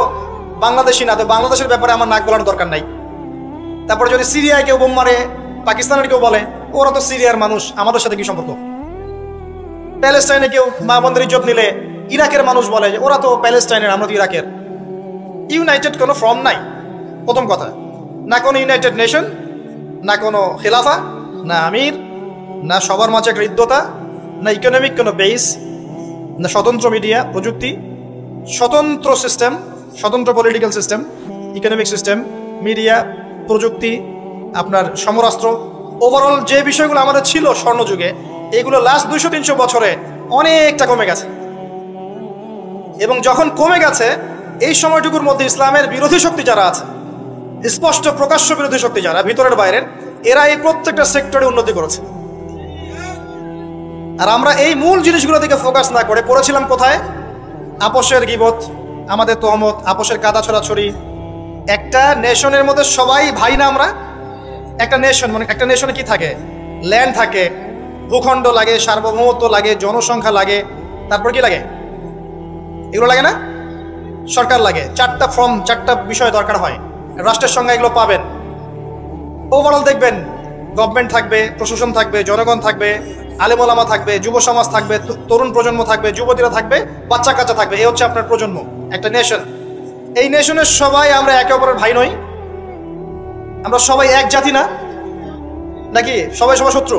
বাংলাদেশি না, তো বাংলাদেশের ব্যাপারে আমার নাক গলানোর দরকার নাই। তারপরে যদি সিরিয়ায় কেউ বোম মারে, পাকিস্তানের কেউ বলে ওরা তো সিরিয়ার মানুষ, আমাদের সাথে কি সম্পর্ক। প্যালেস্টাইনে কেউ মা বোনদের ইজ্জত নিলে ইরাকের মানুষ বলে যে ওরা তো প্যালেস্টাইনের, আমরা তো ইরাকের। ইউনাইটেড কোনো ফর্ম নাই, প্রথম কথা, না কোনো ইউনাইটেড নেশন, না কোনো খেলাফা, না আমির, না সবার মাঝে একটা হৃদ্যতা, না ইকোনমিক কোনো বেস, না স্বতন্ত্র মিডিয়া প্রযুক্তি, স্বতন্ত্র সিস্টেম, স্বতন্ত্র political system, economic system, media, প্রযুক্তি, আপনার সমরাস্ত্র, ওভারঅল যে বিষয়গুলো আমাদের ছিল স্বর্ণযুগে, এগুলো লাস্ট 200-300 বছরে অনেকটা কমে গেছে। এবং যখন কমে গেছে, এই সময়টুকুর মধ্যে ইসলামের বিরোধী শক্তি যারা আছে, স্পষ্ট প্রকাশ্য বিরোধী শক্তি যারা ভিতরের বাইরের, এরা এই প্রত্যেকটা সেক্টরে উন্নতি করেছে। আর আমরা এই মূল জিনিসগুলো দিকে ফোকাস না করে পড়েছিলাম কোথায়? আপোষের গীবত, আমাদের তহমত, আপোষের কাদা ছড়াছড়ি। একটা নেশনের মধ্যে সবাই ভাই না আমরা? একটা নেশন মানে একটা নেশনে কি থাকে? ল্যান্ড থাকে, ভূখণ্ড লাগে, সার্বভৌমত্ব লাগে, জনসংখ্যা লাগে, তারপর কি লাগে? এগুলো লাগে না? সরকার লাগে, 4টা বিষয় দরকার হয়, রাষ্ট্রের সঙ্গে এগুলো পাবেন। ওভারঅল দেখবেন গভর্নমেন্ট থাকবে, প্রশাসন থাকবে, জনগণ থাকবে, আলেম ওলামা থাকবে, যুব সমাজ থাকবে, তরুণ প্রজন্ম থাকবে, যুবতীরা থাকবে, বাচ্চা কাচ্চা থাকবে। এই হচ্ছে আপনার প্রজন্ম, একটা নেশন। এই নেশনের সবাই আমরা একে অপরের ভাই নই? আমরা সবাই এক জাতি না? নাকি সবাই সবাই শত্রু?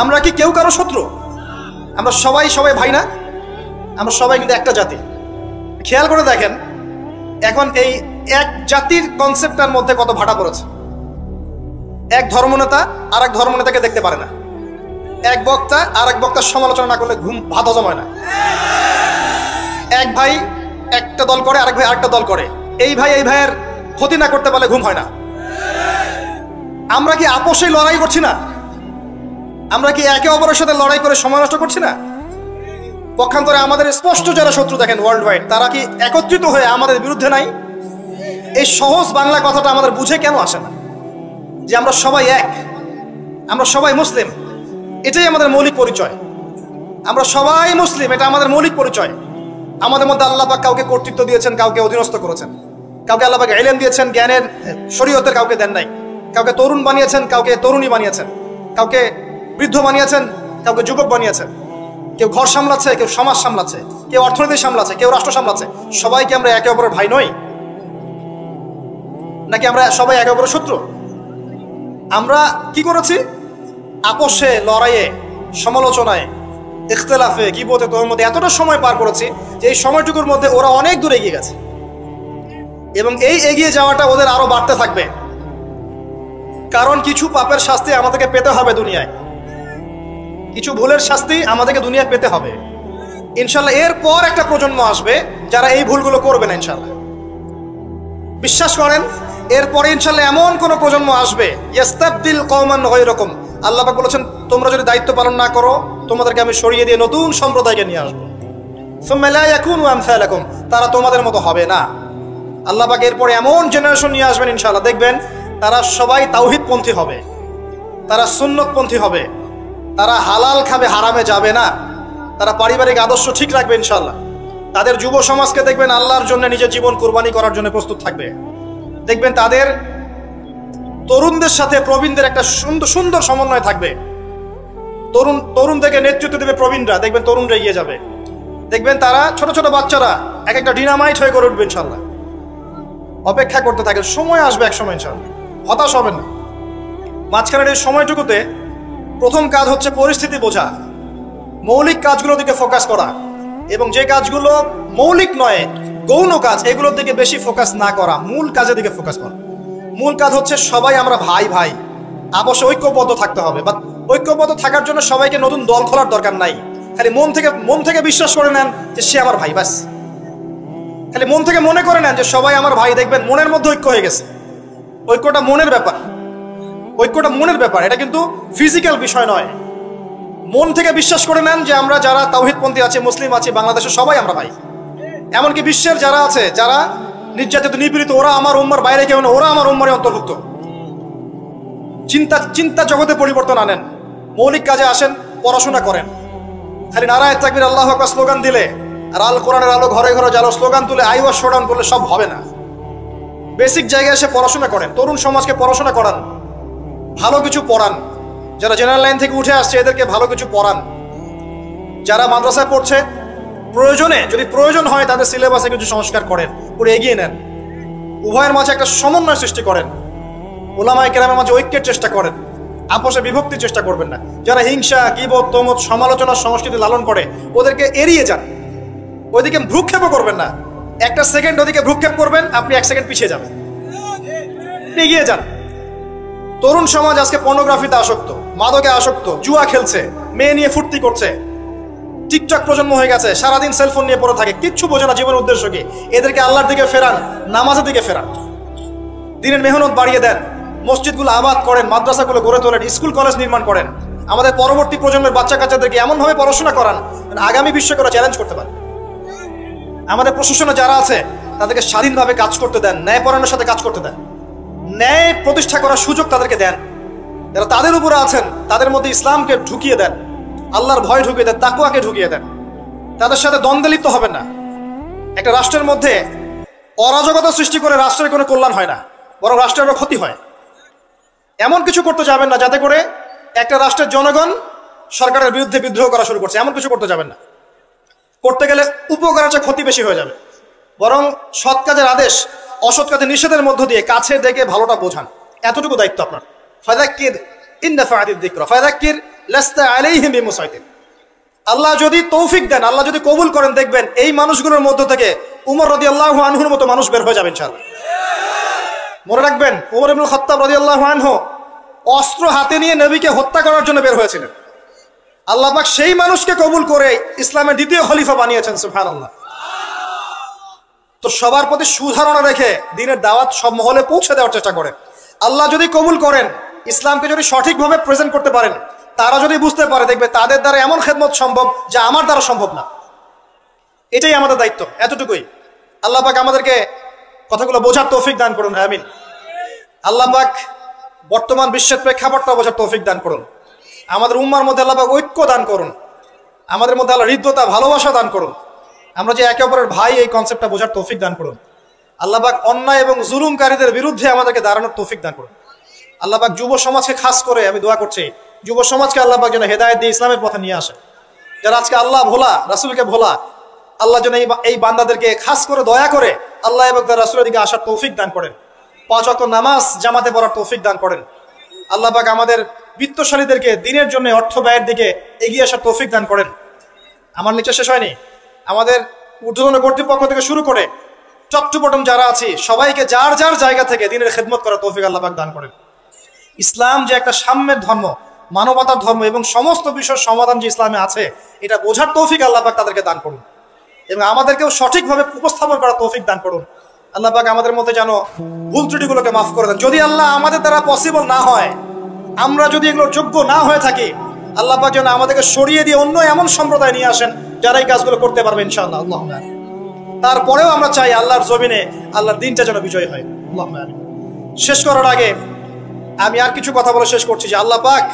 আমরা কি কেউ কারো শত্রু? আমরা সবাই ভাই না? আমরা সবাই কিন্তু একটা জাতি। খেয়াল করে দেখেন এখন এই এক জাতির কনসেপ্টটার মধ্যে কত ভাটা পড়েছে। এক ধর্মনেতা আর এক ধর্মনেতাকে দেখতে পারে না, এক বক্তা আর এক বক্তার সমালোচনা না করলে ভাত হজম হয় না, এক ভাই একটা দল করে, আরেক ভাই আরেকটা দল করে, এই ভাই এই ভাইয়ের ক্ষতি না করতে পারলে ঘুম হয় না। আমরা কি আপোষে লড়াই করছি না? আমরা কি একে অপরের সাথে লড়াই করে সময় নষ্ট করছি না? পক্ষান্তরে আমাদের স্পষ্ট যারা শত্রু দেখেন ওয়ার্ল্ড ওয়াইড, তারা কি একত্রিত হয়ে আমাদের বিরুদ্ধে নাই? এই সহজ বাংলা কথাটা আমাদের বুঝে কেন আসে না যে আমরা সবাই এক, আমরা সবাই মুসলিম, এটাই আমাদের মৌলিক পরিচয়। আমরা সবাই মুসলিম, এটা আমাদের মৌলিক পরিচয়। আমাদের মধ্যে আল্লাহ পাক কাউকে কর্তৃত্ব দিয়েছেন, কাউকে অধীনস্থ করেছেন, কাউকে আল্লাহ পাক ইলম দিয়েছেন, জ্ঞানের শরীয়তের কাউকে দেন নাই, কাউকে তরুণ বানিয়েছেন, কাউকে তরুণী বানিয়েছেন, কাউকে বৃদ্ধ বানিয়েছেন, কাউকে যুবক বানিয়েছেন, কেউ ঘর সামলাচ্ছে, কেউ সমাজ সামলাচ্ছে, কেউ অর্থনীতি সামলাচ্ছে, কেউ রাষ্ট্র সামলাচ্ছে। সবাইকে আমরা একে অপরের ভাই নই? নাকি আমরা সবাই একে অপরের শত্রু? আমরা কি করেছি? আপোষে, লড়াইয়ে, সমালোচনায়, ইখতিলাফে, গীবতে, তহমতে এতটা সময় পার করেছি যে এই সময়টুকুর মধ্যে ওরা অনেক দূর এগিয়ে গেছে, এবং এই এগিয়ে যাওয়াটা ওদের আরো বাড়তে থাকবে। কারণ কিছু পাপের শাস্তি আমাদেরকে পেতে হবে দুনিয়ায়, কিছু ভুলের শাস্তি আমাদেরকে দুনিয়ায় পেতে হবে ইনশাল্লাহ। এরপর একটা প্রজন্ম আসবে যারা এই ভুলগুলো করবে না ইনশাল্লাহ। বিশ্বাস করেন, এরপরে ইনশাল্লাহ এমন কোন প্রজন্ম আসবে, ইস্তাবদিল কওমান গায়রাকুম। আল্লাহ পাক বলেছেন, তোমরা যদি দায়িত্ব পালন না করো, তোমাদেরকে আমি সরিয়ে দিয়ে নতুন সম্প্রদায়কে নিয়ে আসবো। সুম্মা লা ইয়াকুনু আমসালাকুম, তারা তোমাদের মতো হবে না। আল্লাহ পাক এরপরে এমন জেনারেশন নিয়ে আসবেন ইনশাল্লাহ, দেখবেন তারা সবাই তাওহীদপন্থী হবে, তারা সুন্নতপন্থী হবে, তারা হালাল খাবে, হারামে যাবে না, তারা পারিবারিক আদর্শ ঠিক রাখবে ইনশাল্লাহ। তাদের যুব সমাজকে দেখবেন আল্লাহর জন্য নিজের জীবন কুরবানি করার জন্য প্রস্তুত থাকবে। দেখবেন তাদের তরুণদের সাথে প্রবীণদের একটা সুন্দর সুন্দর সমন্বয় থাকবে। তরুণ থেকে নেতৃত্ব দেবে প্রবীণরা, দেখবেন তরুণরা এগিয়ে যাবে। দেখবেন তারা ছোট ছোট বাচ্চারা এক একটা ডিনামাইট হয়ে করে উঠবে ইনশাল্লাহ। অপেক্ষা করতে থাকেন, সময় আসবে এক সময় ইনশাল্লাহ, হতাশ হবেন না। মাঝখানের এই সময়টুকুতে প্রথম কাজ হচ্ছে পরিস্থিতি বোঝা, মৌলিক কাজগুলোর দিকে ফোকাস করা, এবং যে কাজগুলো মৌলিক নয় গৌণ কাজ এগুলোর দিকে বেশি ফোকাস না করা, মূল কাজের দিকে ফোকাস করা। মূল কাজ হচ্ছে সবাই আমরা ভাই ভাই, আপসে ঐক্যবদ্ধ থাকতে হবে। বাট ঐক্যবদ্ধ থাকার জন্য সবাইকে নতুন দল খোলার দরকার নাই। খালি মন থেকে বিশ্বাস করে নেন যে সে আমার ভাই, ব্যাস। খালি মন থেকে মনে করে নেন যে সবাই আমার ভাই, দেখবেন মনের মধ্যে ঐক্য হয়ে গেছে। ঐক্যটা মনের ব্যাপার, ঐক্যটা মনের ব্যাপার, এটা কিন্তু ফিজিক্যাল বিষয় নয়। মন থেকে বিশ্বাস করে নেন যে আমরা যারা তাওহীদপন্থী আছে, মুসলিম আছে বাংলাদেশে, সবাই আমরা ভাই। এমনকি বিশ্বের যারা আছে, যারা নির্যাতিত নিপীড়িত, ওরা আমার উম্মার বাইরে কেউ না, ওরা আমার উম্মারে অন্তর্ভুক্ত। চিন্তা জগতে পরিবর্তন আনেন, মৌলিক কাজে আসেন, পড়াশোনা করেন। খালি নারায়ে তাকবীর আল্লাহু আকবার স্লোগান দিলে আর আল কোরআনের আলো ঘরে ঘরে জ্বালো স্লোগান তুলে আইওয়া শোডাউন করলে সব হবে না। বেসিক জায়গায় এসে পড়াশোনা করেন, তরুণ সমাজকে পড়াশোনা করান, ভালো কিছু পড়ান। যারা জেনারেল লাইন থেকে উঠে আসছে এদেরকে ভালো কিছু পড়ান। যারা মাদ্রাসায় পড়ছে প্রয়োজনে, যদি প্রয়োজন হয় তাদের সিলেবাসে কিছু সংস্কার করেন, করে এগিয়ে নেন। উভয়ের মাঝে একটা সমন্বয় সৃষ্টি করেন, উলামায়ে কেরামের মাঝে ঐক্যের চেষ্টা করেন, আপোষে বিভক্তির চেষ্টা করবেন না। যারা হিংসা, গীবত, তমত, সমালোচনার সংস্কৃতি লালন করে ওদেরকে এড়িয়ে যান, ওইদিকে ভ্রুক্ষেপও করবেন না। একটা সেকেন্ড ওদিকে ভ্রুক্ষেপ করবেন, আপনি এক সেকেন্ড পিছিয়ে যাবেন, এগিয়ে যান। তরুণ সমাজ আজকে পর্নোগ্রাফিতে আসক্ত, মাদকে আসক্ত, জুয়া খেলছে, মেয়ে নিয়ে ফুর্তি করছে, টিকটক প্রজন্ম হয়ে গেছে, সারাদিন সেলফোন নিয়ে পড়ে থাকে, কিচ্ছু বোঝে না জীবনের উদ্দেশ্য কি। এদেরকে আল্লাহর দিকে ফেরান, নামাজের দিকে ফেরান, দিনের মেহনত বাড়িয়ে দেন, মসজিদগুলো আবাদ করেন, মাদ্রাসাগুলো গড়ে তোলেন, স্কুল কলেজ নির্মাণ করেন। আমাদের পরবর্তী প্রজন্মের বাচ্চা কাচ্চাদেরকে এমনভাবে পড়াশোনা করান আগামী বিশ্বকে ওরা চ্যালেঞ্জ করতে পারে। আমাদের প্রশাসনে যারা আছে তাদেরকে স্বাধীনভাবে কাজ করতে দেন, ন্যায়পরায়ণের সাথে কাজ করতে দেন, ন্যায় প্রতিষ্ঠা করার সুযোগ তাদেরকে দেন। যারা তাদের উপরে আছেন তাদের মধ্যে ইসলামকে ঢুকিয়ে দেন, আল্লাহর ভয় ঢুকিয়ে দেন, তাকওয়াকে ঢুকিয়ে দেন। তাদের সাথে দ্বন্দ্বে লিপ্ত হবেন না। একটা রাষ্ট্রের মধ্যে অরাজকতা সৃষ্টি করে রাষ্ট্রের কোনো কল্যাণ হয় না, বরং রাষ্ট্রের ক্ষতি হয়। এমন কিছু করতে যাবেন না যাতে করে একটা রাষ্ট্রের জনগণ সরকারের বিরুদ্ধে বিদ্রোহ করা শুরু করছে, এমন কিছু করতে যাবেন না। করতে গেলে উপকারের চেয়ে ক্ষতি বেশি হয়ে যাবে। বরং সৎ কাজের আদেশ, অসৎ কাজের নিষেধের মধ্য দিয়ে কাছে দেখে ভালোটা বোঝান, এতটুকু দায়িত্ব আপনার। ফাযাক্কির ইন নাফাআতিদ যিকরা ফাযাক্কির লাস্তা আলাইহিম বিমুসাইতির। আল্লাহ যদি তৌফিক দেন, আল্লাহ যদি কবুল করেন, দেখবেন এই মানুষগুলোর মধ্য থেকে উমর রাদিয়াল্লাহু আনহুর মতো মানুষ বের হয়ে যাবে ইনশাআল্লাহ। মনে রাখবেন, উমর ইবনুল খাত্তাব রাদিয়াল্লাহু আনহু অস্ত্র হাতে নিয়ে নবীকে হত্যা করার জন্য বের হয়েছিলেন। আল্লাহ পাক সেই মানুষকে কবুল করে ইসলামের দ্বিতীয় খলিফা বানিয়েছেন, সুবহানাল্লাহ। তো সবার প্রতি সুধারণা রেখে দিনের দাওয়াত সব মহলে পৌঁছে দেওয়ার চেষ্টা করেন। আল্লাহ যদি কবুল করেন, ইসলামকে যদি সঠিকভাবে প্রেজেন্ট করতে পারেন, তারা যদি বুঝতে পারে, দেখবে তাদের দ্বারা এমন খেদমত সম্ভব যা আমার দ্বারা সম্ভব না। এটাই আমাদের দায়িত্ব, এতটুকুই। আল্লাহ পাক আমাদেরকে কথাগুলো বোঝার তৌফিক দান করুন, আমিন। আল্লাহ পাক বর্তমান বিশ্বের প্রেক্ষাপটটা বোঝার তৌফিক দান করুন। আমাদের উম্মার মধ্যে আল্লাহ পাক ঐক্য দান করুন, আমাদের মধ্যে আল্লাহ হৃদ্যতা, ভালোবাসা দান করুন। আমরা যে একে অপরের ভাই, এই কনসেপ্টটা বোঝার তৌফিক দান করুন। আল্লাহ পাক অন্যায় এবং জুলুমকারীদের বিরুদ্ধে আমাদেরকে দাঁড়ানোর তৌফিক দান করুন। আল্লাহ পাক যুব সমাজকে খাস করে আমি দোয়া করছি, যুব সমাজকে আল্লাহ পাক যেন হেদায়েত দিয়ে ইসলামের পথে নিয়ে আসে। যারা আজকে আল্লাহ ভোলা, রাসূলকে ভোলা, আল্লাহ যেন এই বান্দাদেরকে খাস করে দয়া করে আল্লাহ এবং তার রাসূলের দিকে আসার তৌফিক দান করেন। 5 ওয়াক্ত নামাজ জামাতে পড়ার তৌফিক দান করেন। আল্লাহ পাক আমাদের বিত্তশালীদেরকে দিনের জন্য অর্থ ব্যয়ের দিকে এগিয়ে আসার তৌফিক দান করেন। আমার নিচে শেষ হয়নি, আমাদের ঊর্ধ্বতন কর্তৃপক্ষ থেকে শুরু করে টপ টু বটম যারা আছি সবাইকে যার যার জায়গা থেকে দিনের খেদমত করার তৌফিক আল্লাহ পাক দান করেন। ইসলাম যে একটা সাম্যের ধর্ম, মানবতার ধর্ম এবং সমস্ত বিষয়ের সমাধান যে ইসলামে আছে, এটা বোঝার তৌফিক আল্লাহ পাক তাদেরকে দান করুন এবং আমাদেরকেও সঠিকভাবে উপস্থাপন করার তৌফিক দান করুন। আল্লাহ পাক আমাদের মধ্যে যেন ভুল ত্রুটিগুলোকে মাফ করে দেন। যদি আল্লাহ আমাদের দ্বারা পসিবল না হয়, আমরা যদি এগুলোর যোগ্য না হয়ে থাকি, আল্লাহ পাক যেন আমাদেরকে সরিয়ে দিয়ে অন্য এমন সম্প্রদায় নিয়ে আসেন যারা এই কাজগুলো করতে পারবে ইনশাআল্লাহ। আল্লাহুম্মা আমিন। তারপরেও আমরা চাই আল্লাহর জমিনে আল্লাহর দিনটা যেন বিজয় হয়। আল্লাহুম্মা আমিন। শেষ করার আগে আমি আর কিছু কথা বলে শেষ করছি যে আল্লাহ পাক